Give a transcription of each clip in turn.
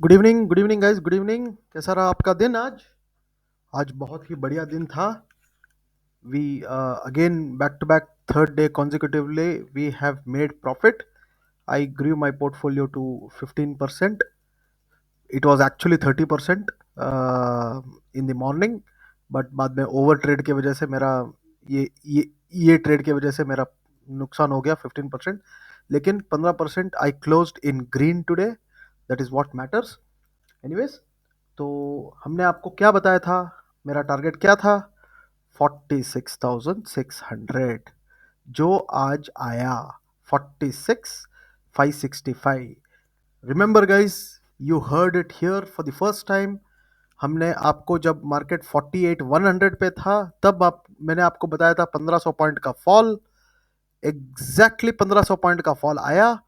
Good evening guys, good evening. कैसा रहा आपका दिन आज? आज बहुत ही बढ़िया दिन था। We again back to back third day consecutively we have made profit. I grew my portfolio to 15%. It was actually 30% in the morning, but बाद में ओवर ट्रेड की वजह से मेरा ये ट्रेड की वजह से मेरा नुकसान हो गया 15%। लेकिन 15% I closed in green today. That is what matters. Anyways, तो हमने आपको क्या बताया था? मेरा टारगेट क्या था? 46,600, जो आज आया 46,565। Remember guys, you heard it here for the first time. हमने आपको जब मार्केट 48,100 पे था तब मैंने आपको बताया था 1500 पॉइंट का फॉल। एग्जैक्टली 1500 पॉइंट का फॉल आया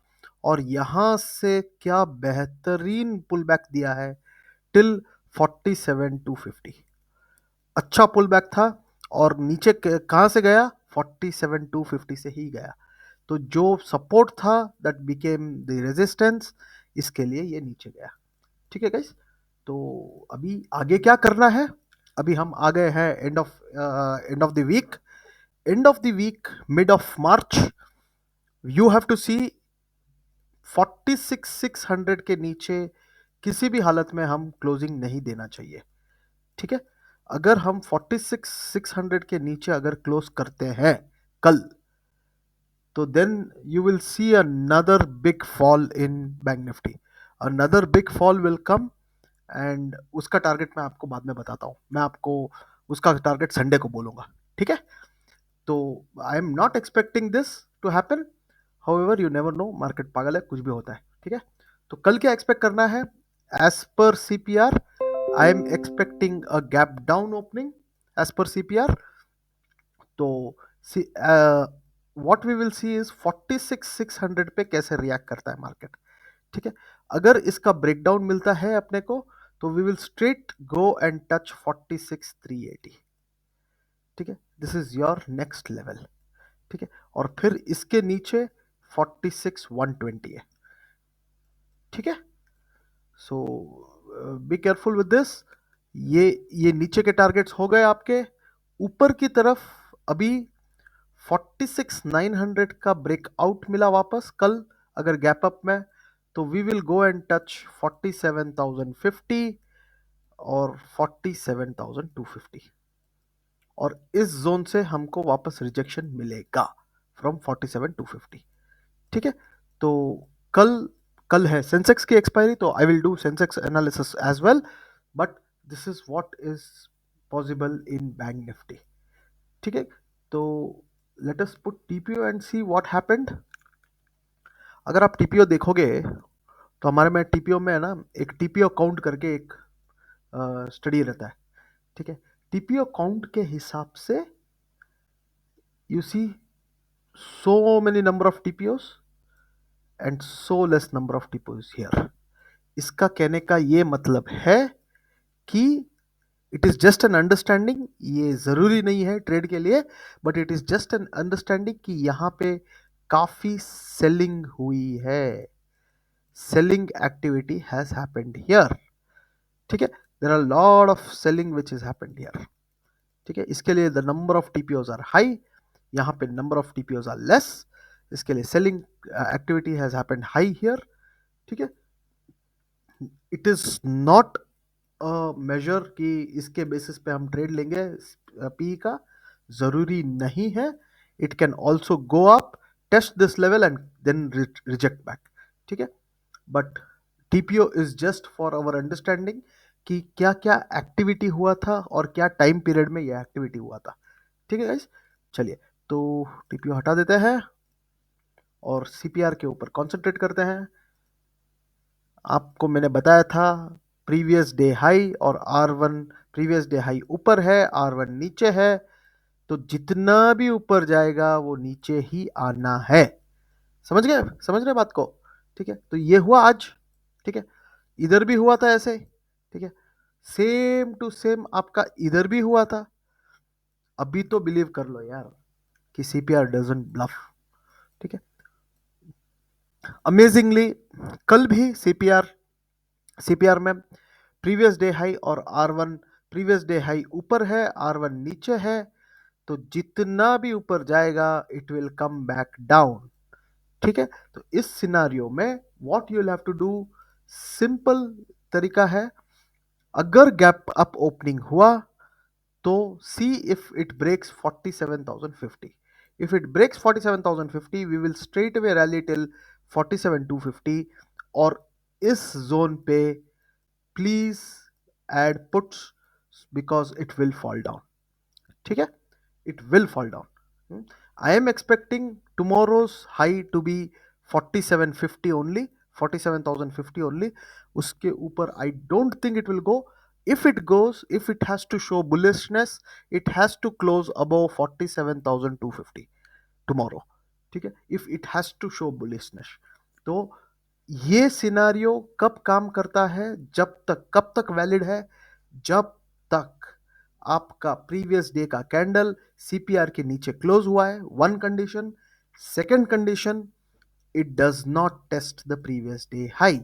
और यहां से क्या बेहतरीन पुल बैक दिया है टिल 47,250। अच्छा पुल बैक था और नीचे कहां से गया? 47,250 से ही गया। तो जो सपोर्ट था दैट बिकेम द रेजिस्टेंस, इसके लिए ये नीचे गया। ठीक है गाइस, तो अभी आगे क्या करना है? अभी हम आ गए हैं end of the week. End of the week, mid of March, you have to see 46,600 के नीचे किसी भी हालत में हम क्लोजिंग नहीं देना चाहिए। ठीक है, अगर हम 46,600 के नीचे अगर क्लोज करते हैं कल, तो then you will see another big fall in Bank Nifty. Another big fall will come and उसका टारगेट मैं आपको बाद में बताता हूँ। मैं आपको उसका टारगेट संडे को बोलूंगा। ठीक है, तो I am not expecting this to happen. However, you never know, market पागल है, कुछ भी होता है। ठीक है, तो कल क्या एक्सपेक्ट करना है? As per CPR I am expecting a gap down opening as per CPR. तो what we will see is 46,600 पे कैसे रिएक्ट करता है मार्केट। ठीक है, अगर इसका ब्रेकडाउन मिलता है अपने को, तो we will straight go and touch 46,380। ठीक है, this is your next level. ठीक है, और फिर इसके नीचे 46,120 है। ठीक है, सो बी केयरफुल विद दिस। ये नीचे के टारगेट्स हो गए आपके। ऊपर की तरफ अभी 46,900 का ब्रेकआउट मिला वापस कल, अगर गैप अप में, तो we will go and touch 47,050 और 47,250, और इस जोन से हमको वापस रिजेक्शन मिलेगा फ्रॉम 47,250। ठीक है, तो कल कल है सेंसेक्स की एक्सपायरी, तो I will do Sensex analysis as well, but this is what is possible in Bank Nifty. ठीक है, तो let us put TPO and see what happened. अगर आप टीपीओ देखोगे तो हमारे में टीपीओ में है ना, एक टीपीओ काउंट करके एक स्टडी रहता है। ठीक है, टीपीओ काउंट के हिसाब से you see so many number of TPOs and so less number of TPOs here. इसका कहने का ये मतलब है कि it is just an understanding, ये जरूरी नहीं है ट्रेड के लिए, but it is just an understanding कि यहाँ पे काफी सेलिंग हुई है। Selling activity has happened here. ठीक है, there are lot of selling which is happened here. ठीक है, इसके लिए the number of TPOs are high, यहाँ पे number of TPOs are less, इसके लिए selling activity has happened high here. ठीक है, इट इज नॉट मेजर कि इसके बेसिस पे हम ट्रेड लेंगे पी का, जरूरी नहीं है। It can also go up, test this level and then reject back. ठीक है, but TPO is just for our understanding कि क्या क्या एक्टिविटी हुआ था और क्या टाइम पीरियड में यह एक्टिविटी हुआ था। ठीक है गाइस, चलिए, तो टीपीओ हटा देते हैं और सीपीआर के ऊपर कॉन्सेंट्रेट करते हैं। आपको मैंने बताया था प्रीवियस डे हाई और R1, प्रीवियस डे हाई ऊपर है, R1 नीचे है, तो जितना भी ऊपर जाएगा वो नीचे ही आना है। समझ गए? समझ रहे बात को? ठीक है, तो ये हुआ आज। ठीक है, इधर भी हुआ था ऐसे। ठीक है, सेम टू सेम आपका इधर भी हुआ था। अभी तो बिलीव कर लो यार कि सीपीआर डजंट ब्लफ। ठीक है, अमेजिंगली कल भी सीपीआर सीपीआर में प्रीवियस डे हाई और R1 प्रीवियस डे हाई ऊपर है, R1 नीचे है, तो जितना भी ऊपर जाएगा it will come back down. ठीक है, तो इस सिनारियो में what you have to do, simple तरीका है, अगर गैप अप ओपनिंग हुआ तो see if it breaks 47,050। If it breaks 47,050 we will straight away rally till 47,250, और इस जोन पे please add puts because it will fall down. ठीक है, it will fall down. I am expecting tomorrow's high to B 4750 only, 47,050 only. उसके ऊपर I don't think it will go. if it goes, if it has to show bullishness, it has to close above 47,250 tomorrow। ठीक है, if it has to show bullishness। तो ये scenario कब काम करता है, जब तक, कब तक वैलिड है, जब तक आपका प्रीवियस डे का कैंडल सीपीआर के नीचे क्लोज हुआ है, one condition. Second condition, it does not test the previous day high.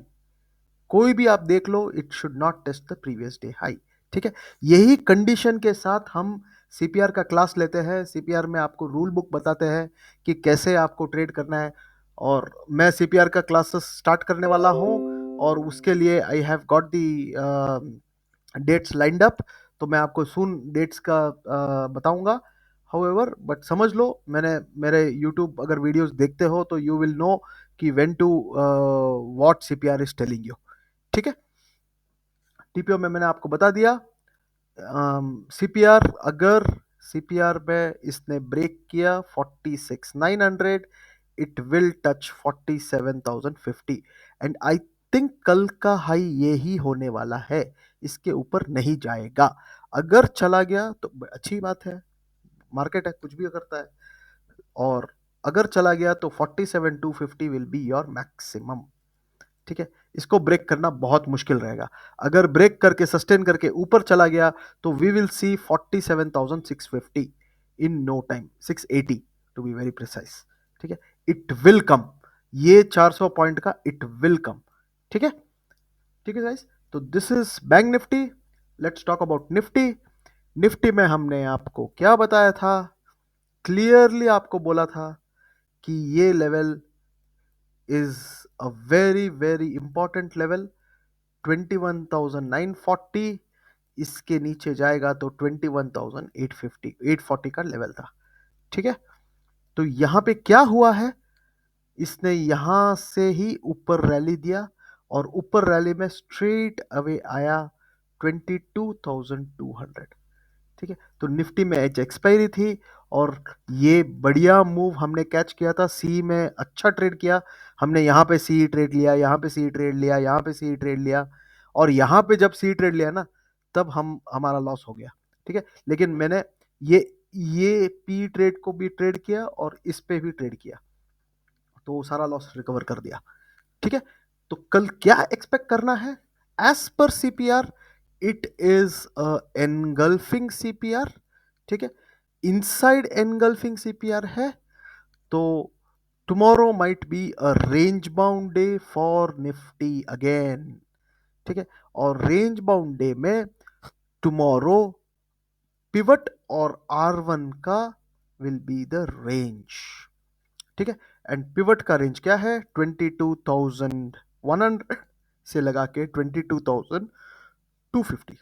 कोई भी आप देख लो, it should not test the previous day high. ठीक है, यही कंडीशन के साथ हम सीपीआर का क्लास लेते हैं। सीपीआर में आपको रूल बुक बताते हैं कि कैसे आपको ट्रेड करना है, और मैं सीपीआर का क्लासेस स्टार्ट करने वाला हूं, और उसके लिए I have got the dates lined up. तो मैं आपको सून डेट्स का बताऊंगा। हाउएवर बट समझ लो, मैंने मेरे यूट्यूब अगर वीडियोस देखते हो तो यू विल नो कि when to what CPR is telling you. ठीक है, टीपीओ में मैंने आपको बता दिया। सीपीआर, अगर सीपीआर में इसने ब्रेक किया 46,900, it will touch 47,050, and I think कल का हाई ये ही होने वाला है, इसके ऊपर नहीं जाएगा। अगर चला गया तो अच्छी बात है, मार्केट है, कुछ भी करता है, और अगर चला गया तो 47,250 विल बी योर मैक्सिमम। ठीक है, इसको ब्रेक करना बहुत मुश्किल रहेगा। अगर ब्रेक करके सस्टेन करके ऊपर चला गया तो we will see 47,650 in no time, 680 to be very precise. ठीक है, इट विल कम, ये 400 पॉइंट का इट विल कम। ठीक है, ठीक है गाइस, तो this is bank Nifty. Let's talk about Nifty. Nifty में हमने आपको क्या बताया था, क्लियरली आपको बोला था कि ये level is a very very important level, 21,940। इसके नीचे जाएगा तो 21,850 840 का लेवल था। ठीक है, तो यहां पे क्या हुआ है, इसने यहां से ही ऊपर रैली दिया, और ऊपर रैली में स्ट्रेट अवे आया 22,200। ठीक है, तो निफ्टी में एच एक्सपायरी थी, और ये बढ़िया मूव हमने कैच किया था, सी में अच्छा ट्रेड किया हमने। यहाँ पे सी ट्रेड लिया, यहाँ पे सी ट्रेड लिया, यहाँ पे सी ट्रेड लिया, और यहाँ पे जब सी ट्रेड लिया ना, तब हमारा लॉस हो गया। ठीक है, लेकिन मैंने ये पी ट्रेड को भी ट्रेड किया और इस पे भी ट्रेड किया, तो सारा लॉस रिकवर कर दिया। ठीक है, तो कल क्या एक्सपेक्ट करना है, as per CPR it is engulfing CPR. ठीक है, इनसाइड एनगल्फिंग सीपीआर है, तो tomorrow might be a range bound day for Nifty again. ठीक है, और रेंज बाउंड डे में टुमारो पिवट और R1 का विल बी द रेंज। ठीक है, एंड पिवट का रेंज क्या है, 22,100 से लगा के 22,250।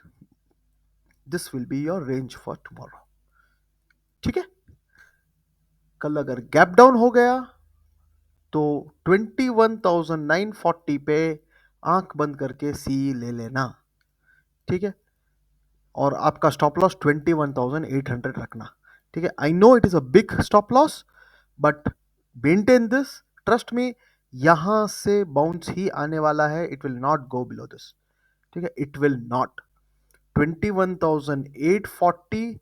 This will be your range for tomorrow. ठीक है, कल अगर गैप डाउन हो गया तो 21,940 पे आंख बंद करके सी ले लेना। ठीक है, और आपका स्टॉप लॉस 21,800 रखना। ठीक है, I know it is a big stop loss, but maintain this, trust me, यहां से बाउंस ही आने वाला है, it will not go below this. ठीक है, इट विल नॉट। 21,840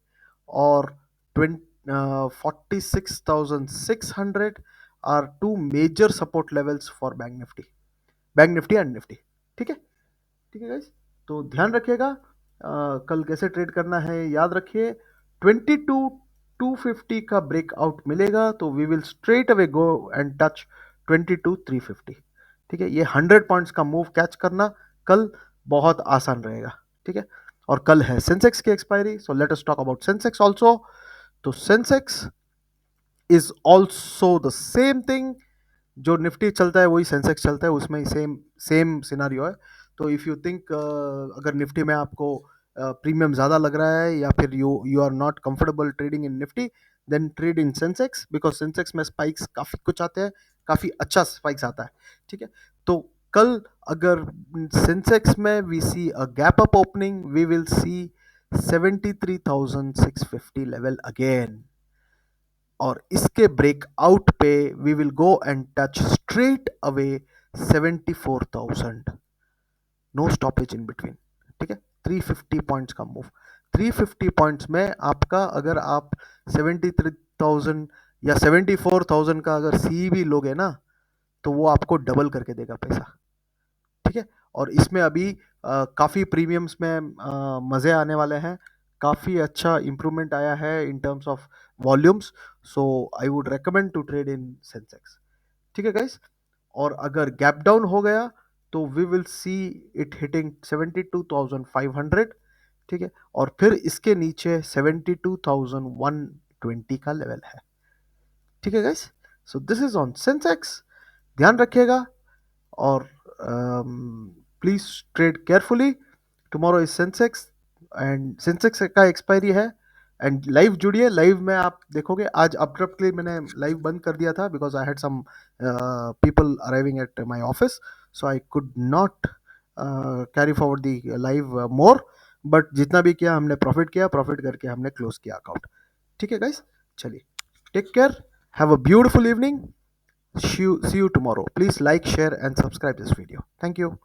और 46,600 are two major support levels for Bank Nifty, Bank Nifty and Nifty. ठीक है, ठीक है गाइस, तो ध्यान रखिएगा, कल कैसे ट्रेड करना है याद रखिए। 22,250 का ब्रेकआउट मिलेगा तो we will straight away go and touch 22,350। ठीक है, ये 100 पॉइंट्स का मूव कैच करना, कल बहुत आसान रहेगा, ठीक है। और कल है सेंसेक्स की expiry, so let us talk about Sensex also. तो Sensex is also the same thing, जो निफ्टी चलता है वही सेंसेक्स चलता है, उसमें सेम सेम सिनारियो है। तो इफ़ यू थिंक अगर निफ्टी में आपको प्रीमियम ज़्यादा लग रहा है, या फिर you you are not comfortable trading in Nifty, then trade in Sensex, because Sensex में स्पाइक्स काफ़ी कुछ आते हैं, काफ़ी अच्छा स्पाइक्स आता है, ठीक है। तो कल अगर सेंसेक्स में we see a gap up opening, we will see 73,650 level again, और इसके ब्रेकआउट पे we will go and touch straight away 74,000, no stoppage in between, ठीक है। 350 पॉइंट्स का मूव, 350 पॉइंट्स में आपका, अगर आप 73,000 या 74,000 का अगर सी भी लोगे ना, तो वो आपको डबल करके देगा पैसा, ठीक है। और इसमें अभी काफ़ी प्रीमियम्स में मज़े आने वाले हैं, काफ़ी अच्छा इम्प्रूवमेंट आया है in terms of volumes, so I would recommend to trade in Sensex, ठीक है गाइस। और अगर गैप डाउन हो गया तो we will see it hitting 72,500, ठीक है। और फिर इसके नीचे 72,120 का लेवल है, ठीक है guys. So this is on Sensex, ध्यान रखिएगा, और please trade carefully. Tomorrow is Sensex, and Sensex का एक्सपायरी है, एंड लाइव जुड़िए, लाइव में आप देखोगे। आज अब्रप्टली मैंने लाइव बंद कर दिया था because I had some people arriving at my office, so I could not carry forward the live more, but जितना भी किया हमने प्रॉफिट किया, प्रॉफिट करके हमने क्लोज किया अकाउंट, ठीक है गाइस। चलिए, take care, have a beautiful evening, see you tomorrow. Please like, share and subscribe this video. Thank you.